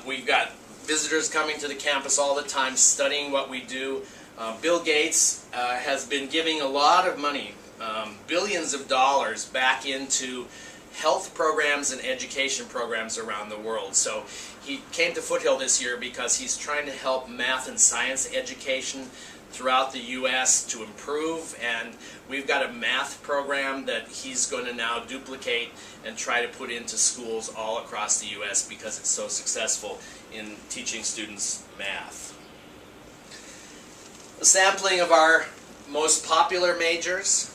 We've got visitors coming to the campus all the time studying what we do. Bill Gates has been giving a lot of money, billions of dollars, back into health programs and education programs around the world. So he came to Foothill this year because he's trying to help math and science education throughout the U.S. to improve, and we've got a math program that he's going to now duplicate and try to put into schools all across the U.S. because it's so successful in teaching students math. A sampling of our most popular majors.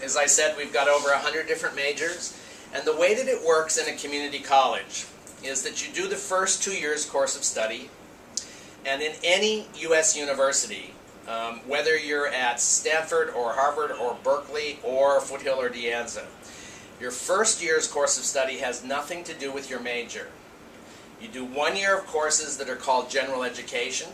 As I said, we've got over 100 different majors. And the way that it works in a community college is that you do the first 2 years course of study, and in any U.S. university, whether you're at Stanford or Harvard or Berkeley or Foothill or DeAnza, your first year's course of study has nothing to do with your major. You do 1 year of courses that are called general education.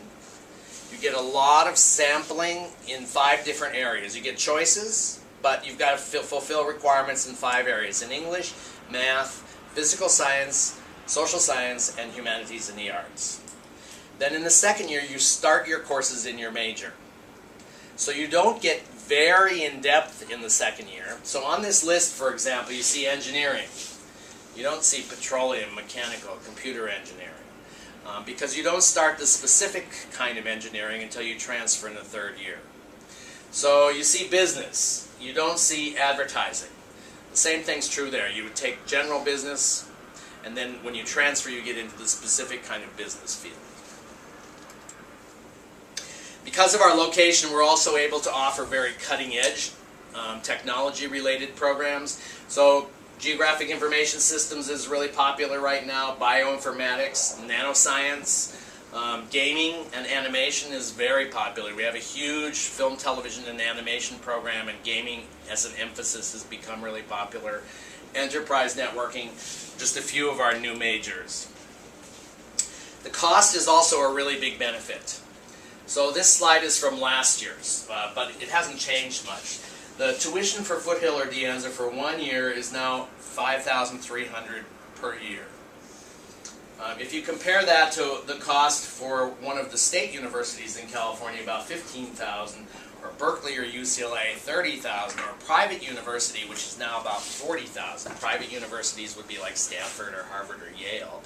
You get a lot of sampling in 5 different areas. You get choices, but you've got to fulfill requirements in 5 areas: in English, math, physical science, social science, and humanities and the arts. Then in the second year, you start your courses in your major. So you don't get very in-depth in the second year. So on this list, for example, you see engineering. You don't see petroleum, mechanical, computer engineering. Because you don't start the specific kind of engineering until you transfer in the third year. So you see business. You don't see advertising. The same thing's true there. You would take general business, and then when you transfer, you get into the specific kind of business field. Because of our location, we're also able to offer very cutting-edge technology-related programs. So geographic information systems is really popular right now. Bioinformatics, nanoscience, gaming and animation is very popular. We have a huge film, television, and animation program, and gaming as an emphasis has become really popular. Enterprise networking, just a few of our new majors. The cost is also a really big benefit. So this slide is from last year's, but it hasn't changed much. The tuition for Foothill or DeAnza for 1 year is now $5,300 per year. If you compare that to the cost for one of the state universities in California, about $15,000, or Berkeley or UCLA, $30,000, or a private university, which is now about $40,000. Private universities would be like Stanford or Harvard or Yale.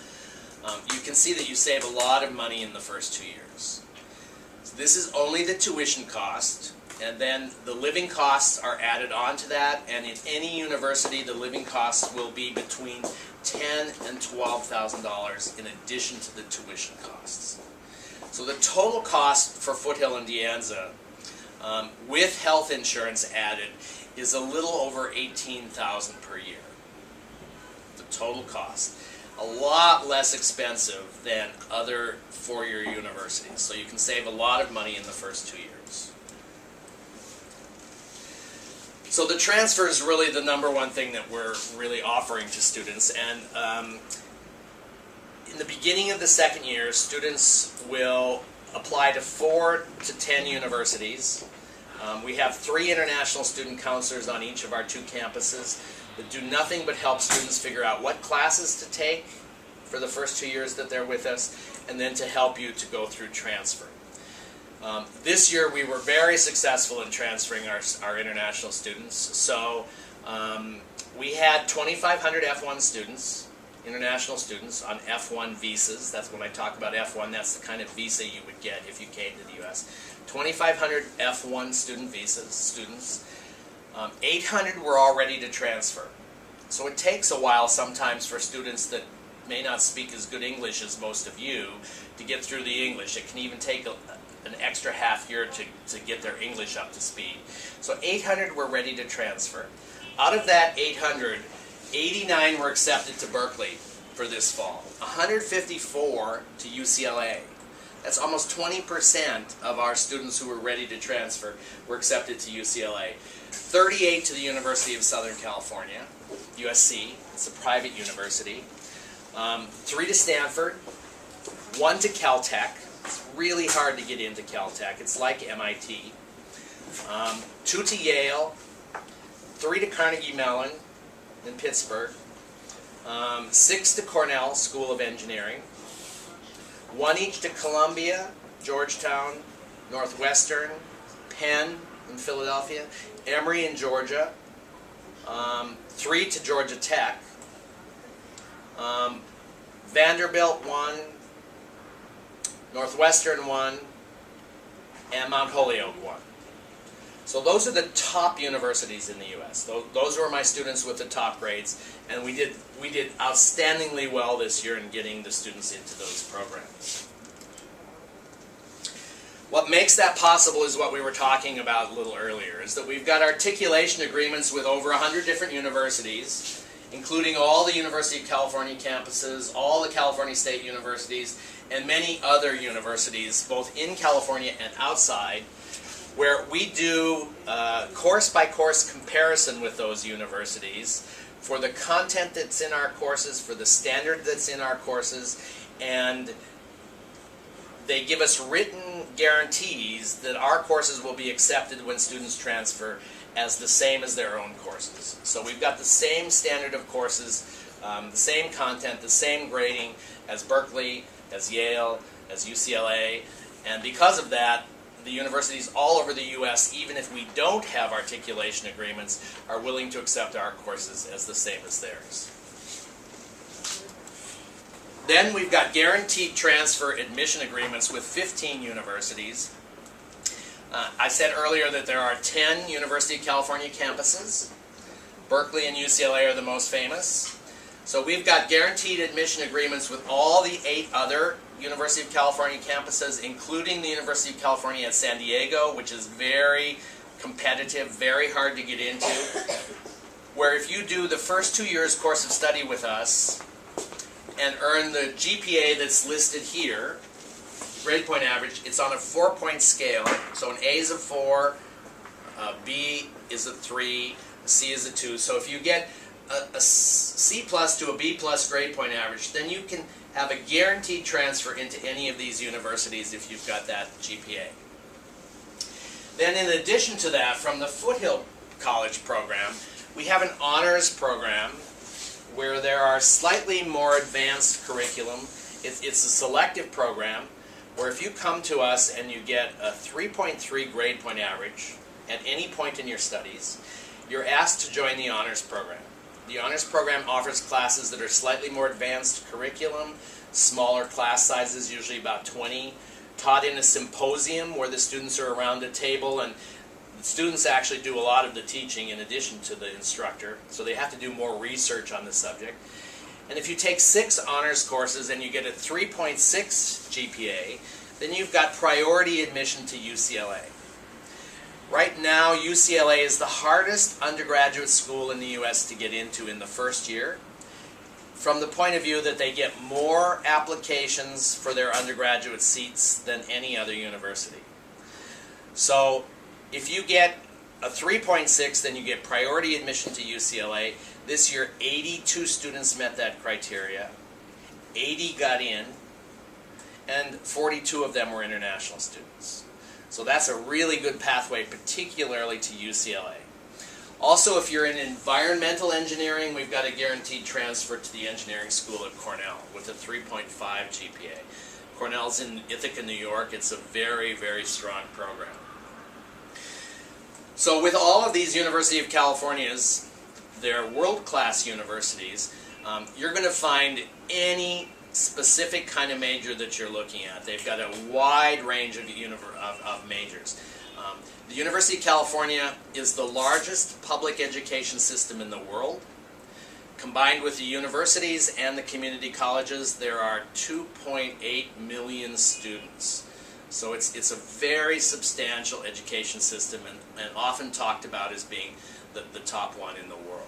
You can see that you save a lot of money in the first 2 years. So this is only the tuition cost, and then the living costs are added on to that, and in any university the living costs will be between $10,000 and $12,000 in addition to the tuition costs. So the total cost for Foothill and DeAnza, with health insurance added, is a little over $18,000 per year. The total cost. A lot less expensive than other four-year universities. So you can save a lot of money in the first 2 years. So the transfer is really the #1 thing that we're really offering to students. And in the beginning of the second year, students will apply to 4 to 10 universities. We have 3 international student counselors on each of our 2 campuses that do nothing but help students figure out what classes to take for the first 2 years that they're with us, and then to help you to go through transfer. This year we were very successful in transferring our international students. So we had 2,500 F1 students, international students, on F1 visas. That's when I talk about F1, that's the kind of visa you would get if you came to the U.S. 2,500 F1 student visas, students. 800 were all ready to transfer. So it takes a while sometimes for students that may not speak as good English as most of you to get through the English. It can even take an extra half year to get their English up to speed. So 800 were ready to transfer. Out of that 800, 89 were accepted to Berkeley for this fall. 154 to UCLA. That's almost 20% of our students who were ready to transfer were accepted to UCLA. 38 to the University of Southern California, USC. It's a private university. 3 to Stanford. 1 to Caltech. It's really hard to get into Caltech. It's like MIT. 2 to Yale. 3 to Carnegie Mellon in Pittsburgh. 6 to Cornell School of Engineering. one each to Columbia, Georgetown, Northwestern, Penn in Philadelphia, Emory in Georgia, 3 to Georgia Tech, Vanderbilt 1, Northwestern 1, and Mount Holyoke 1. So those are the top universities in the U.S. Those were my students with the top grades, and we did outstandingly well this year in getting the students into those programs. What makes that possible is what we were talking about a little earlier, is that we've got articulation agreements with over 100 different universities, including all the University of California campuses, all the California State universities, and many other universities, both in California and outside, where we do course-by-course comparison with those universities for the content that's in our courses, for the standard that's in our courses, and they give us written guarantees that our courses will be accepted when students transfer as the same as their own courses. So we've got the same standard of courses, the same content, the same grading as Berkeley, as Yale, as UCLA, and because of that, the universities all over the U.S., even if we don't have articulation agreements, are willing to accept our courses as the same as theirs. Then we've got guaranteed transfer admission agreements with 15 universities. I said earlier that there are 10 University of California campuses. Berkeley and UCLA are the most famous. So we've got guaranteed admission agreements with all the 8 other University of California campuses, including the University of California at San Diego, which is very competitive, very hard to get into, where if you do the first 2 years course of study with us and earn the GPA that's listed here, grade point average, it's on a 4-point scale. So an A is a 4, a B is a 3, a C is a 2. So if you get a C plus to a B plus grade point average, then you can have a guaranteed transfer into any of these universities if you've got that GPA. Then in addition to that, from the Foothill College program, we have an honors program where there are slightly more advanced curriculum. It's a selective program where if you come to us and you get a 3.3 grade point average at any point in your studies, you're asked to join the honors program. The honors program offers classes that are slightly more advanced curriculum, smaller class sizes, usually about 20, taught in a symposium where the students are around a table, and the students actually do a lot of the teaching in addition to the instructor, so they have to do more research on the subject. And if you take 6 honors courses and you get a 3.6 GPA, then you've got priority admission to UCLA. Right now, UCLA is the hardest undergraduate school in the U.S. to get into in the first year, from the point of view that they get more applications for their undergraduate seats than any other university. So if you get a 3.6, then you get priority admission to UCLA. This year, 82 students met that criteria. 80 got in, and 42 of them were international students. So that's a really good pathway, particularly to UCLA. Also, if you're in environmental engineering, we've got a guaranteed transfer to the engineering school at Cornell with a 3.5 GPA. Cornell's in Ithaca, New York. It's a very, very strong program. So with all of these University of Californias, they're world-class universities, you're going to find any specific kind of major that you're looking at. They've got a wide range of majors. The University of California is the largest public education system in the world. Combined with the universities and the community colleges, there are 2.8 million students. So it's a very substantial education system, and often talked about as being the top one in the world.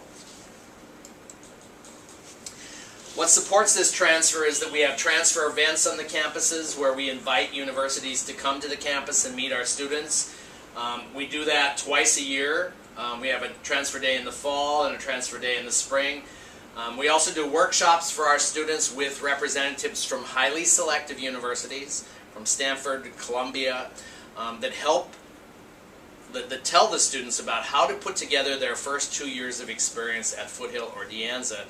What supports this transfer is that we have transfer events on the campuses where we invite universities to come to the campus and meet our students. We do that twice a year. We have a transfer day in the fall and a transfer day in the spring. We also do workshops for our students with representatives from highly selective universities, from Stanford, Columbia, that tell the students about how to put together their first 2 years of experience at Foothill or DeAnza